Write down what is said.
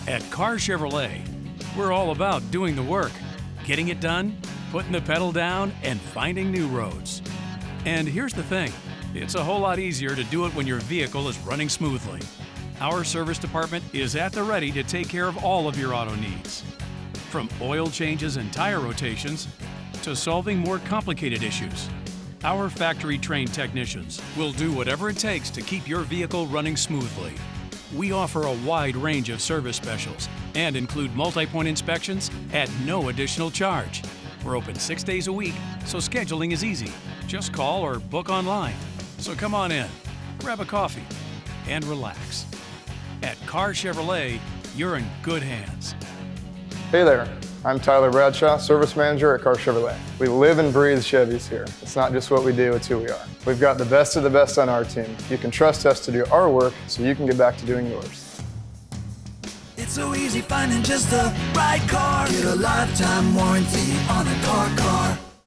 At CARR Chevrolet, we're all about doing the work, getting it done, putting the pedal down, and finding new roads. And here's the thing, it's a whole lot easier to do it when your vehicle is running smoothly. Our service department is at the ready to take care of all of your auto needs. From oil changes and tire rotations to solving more complicated issues, our factory-trained technicians will do whatever it takes to keep your vehicle running smoothly. We offer a wide range of service specials and include multi-point inspections at no additional charge. We're open 6 days a week, so scheduling is easy. Just call or book online. So come on in, grab a coffee, and relax. At CARR Chevrolet, you're in good hands. Hey there, I'm Tyler Bradshaw, Service Manager at CARR Chevrolet. We live and breathe Chevys here. It's not just what we do, it's who we are. We've got the best of the best on our team. You can trust us to do our work so you can get back to doing yours. It's so easy finding just the right car. Get a lifetime warranty on a CARR car.